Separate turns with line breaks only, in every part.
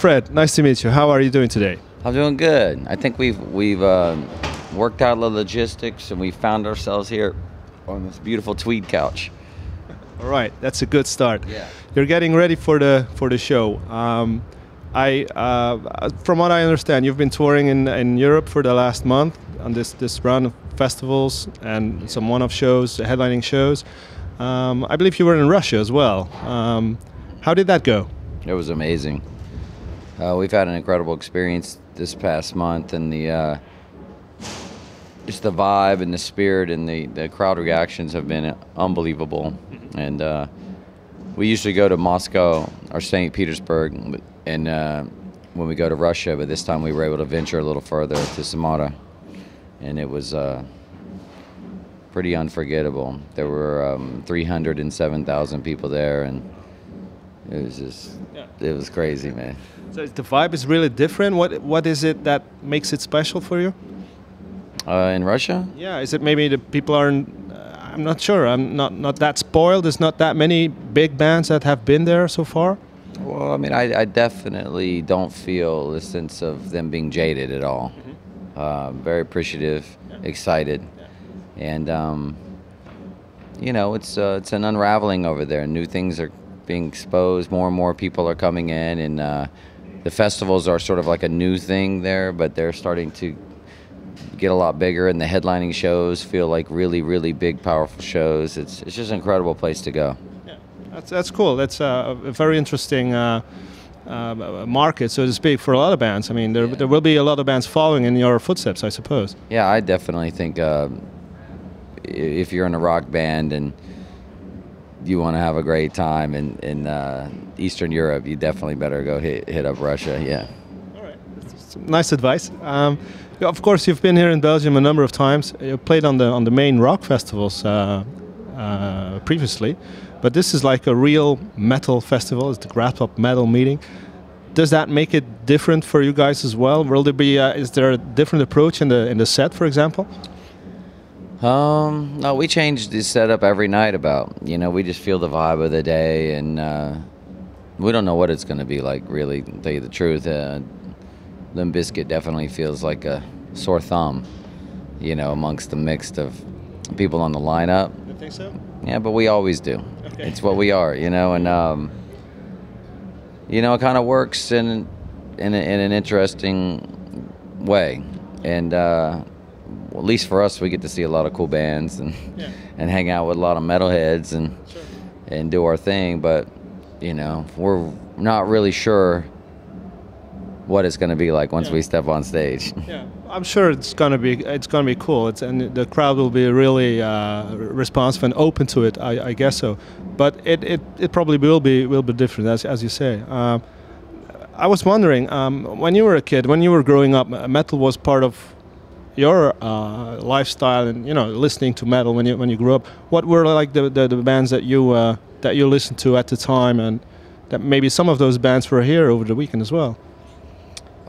Fred, nice to meet you. How are you doing today?
I'm doing good. I think we've worked out the logistics and we found ourselves here on this beautiful tweed couch.
All right, that's a good start.
Yeah.
You're getting ready for the show. From what I understand, you've been touring in Europe for the last month on this round of festivals and some one-off shows, headlining shows. I believe you were in Russia as well. How did that go?
It was amazing. We've had an incredible experience this past month, and just the vibe and the spirit and the crowd reactions have been unbelievable. And we usually go to Moscow or St. Petersburg, and when we go to Russia, but this time we were able to venture a little further to Samara, and it was pretty unforgettable. There were 307,000 people there, and it was just, it was crazy, man.
So the vibe is really different. What is it that makes it special for you?
In Russia?
Yeah, is it maybe the people aren't? I'm not sure. I'm not that spoiled. There's not that many big bands that have been there so far.
Well, I mean, I definitely don't feel the sense of them being jaded at all. Very appreciative, excited, and you know, it's an unraveling over there. New things are being exposed. More and more people are coming in, and the festivals are sort of like a new thing there, but they're starting to get a lot bigger, and the headlining shows feel like really, really big, powerful shows. It's just an incredible place to go.
Yeah, that's cool. That's a very interesting market, so to speak, for a lot of bands. I mean, there will be a lot of bands following in your footsteps, I suppose.
Yeah, I definitely think if you're in a rock band and you want to have a great time in Eastern Europe, you definitely better go hit up Russia. Yeah.
All right, that's nice advice. Of course, you've been here in Belgium a number of times. You played on the main rock festivals previously, but this is like a real metal festival. It's the Graspop metal meeting. Does that make it different for you guys as well? Will there be? Is there a different approach in the set, for example?
No, we change the setup every night you know, we just feel the vibe of the day, and we don't know what it's going to be like, really, to tell you the truth. Limp Bizkit definitely feels like a sore thumb, you know, amongst the mix of people on the lineup.
You think so?
Yeah, but we always do. Okay. It's what we are, you know, and you know, it kind of works in an interesting way, and at least for us, we get to see a lot of cool bands and hang out with a lot of metalheads and do our thing. But you know, we're not really sure what it's going to be like once we step on stage. Yeah,
I'm sure it's gonna be cool. And the crowd will be really responsive and open to it. I guess so. But it probably will be different, as you say. I was wondering, when you were a kid, when you were growing up, metal was part of your lifestyle, and you know, listening to metal when you grew up. What were like the bands that you listened to at the time, and that maybe some of those bands were here over the weekend as well?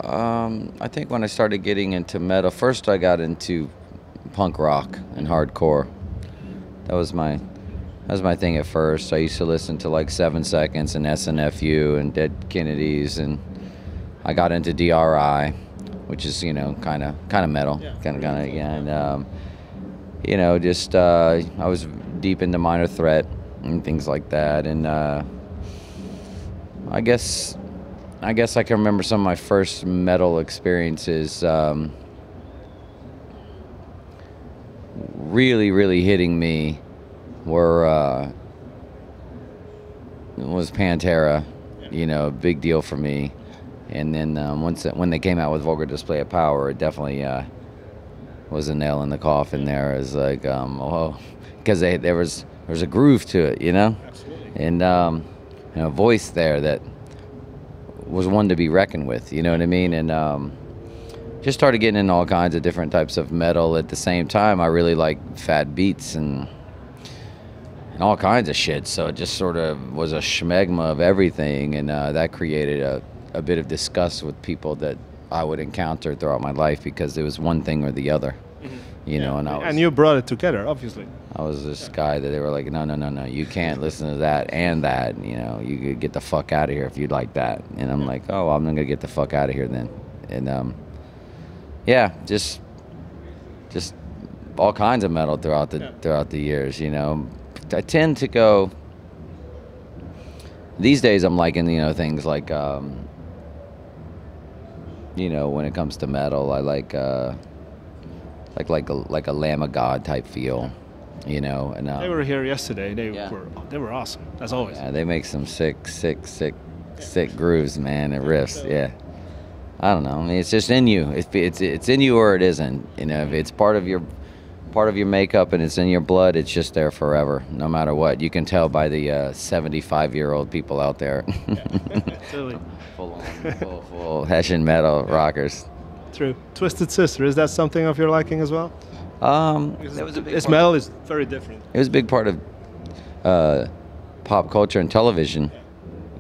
I think when I started getting into metal, first I got into punk rock and hardcore. That was my thing at first. I used to listen to like 7 Seconds and SNFU and Dead Kennedys, and I got into DRI, which is, you know, kind of metal, kind of yeah. And you know, just I was deep into Minor Threat and things like that, and I guess I can remember some of my first metal experiences really hitting me was Pantera, you know, big deal for me. And then when they came out with Vulgar Display of Power, it definitely was a nail in the coffin there. It was like, oh, because there was a groove to it, you know? Absolutely. And a voice there that was one to be reckoned with, you know what I mean? And just started getting into all kinds of different types of metal. At the same time, I really like fat beats and all kinds of shit, so it just sort of was a schmegma of everything, and that created a bit of disgust with people that I would encounter throughout my life, because it was one thing or the other. you know.
And you brought it together, obviously.
I was this guy that they were like, no, no, no, no, you can't listen to that and that. You know, you could get the fuck out of here if you'd like that. And I'm like, oh, I'm not gonna get the fuck out of here then. And yeah, just all kinds of metal throughout the years. You know, I tend to go. These days, I'm liking, you know, things like, you know, when it comes to metal, I like a Lamb of God type feel, you know. And
they were here yesterday. They were awesome as always.
Yeah, they make some sick grooves, man, and riffs. Yeah, I don't know. I mean, it's just in you. It's in you or it isn't. You know, if it's part of your makeup and it's in your blood, it's just there forever, no matter what. You can tell by the 75-year-old people out there.
Totally.
full Hessian metal rockers.
True. Twisted Sister, is that something of your liking as well? This metal is very different.
It was a big part of pop culture and television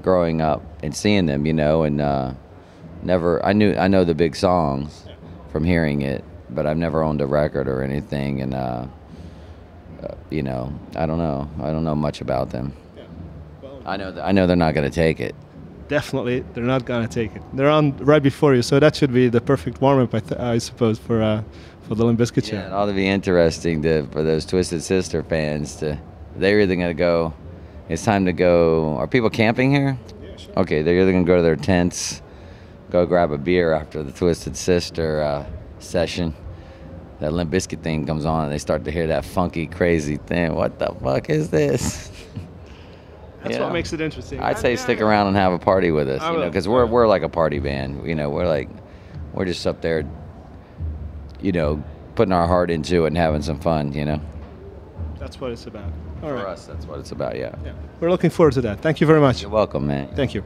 growing up and seeing them, you know, and I know the big songs from hearing it, but I've never owned a record or anything, and you know, I don't know much about them.
Yeah. Well,
I know they're not going to take it.
Definitely, they're not gonna take it. They're on right before you, so that should be the perfect warm-up, I suppose, for the Limp Bizkit show.
Yeah, it ought to be interesting for those Twisted Sister fans they're either gonna go. It's time to go. Are people camping here?
Yeah, sure.
Okay, they're either gonna go to their tents, go grab a beer after the Twisted Sister session. That Limp Bizkit thing comes on, and they start to hear that funky, crazy thing. What the fuck is this?
That's what makes it interesting.
I'd say stick around and have a party with us, you know, because we're like a party band. You know, we're just up there, you know, putting our heart into it and having some fun, you know.
That's what it's about. All
For
right.
us, that's what it's about, yeah.
We're looking forward to that. Thank you very much.
You're welcome, man.
Thank you.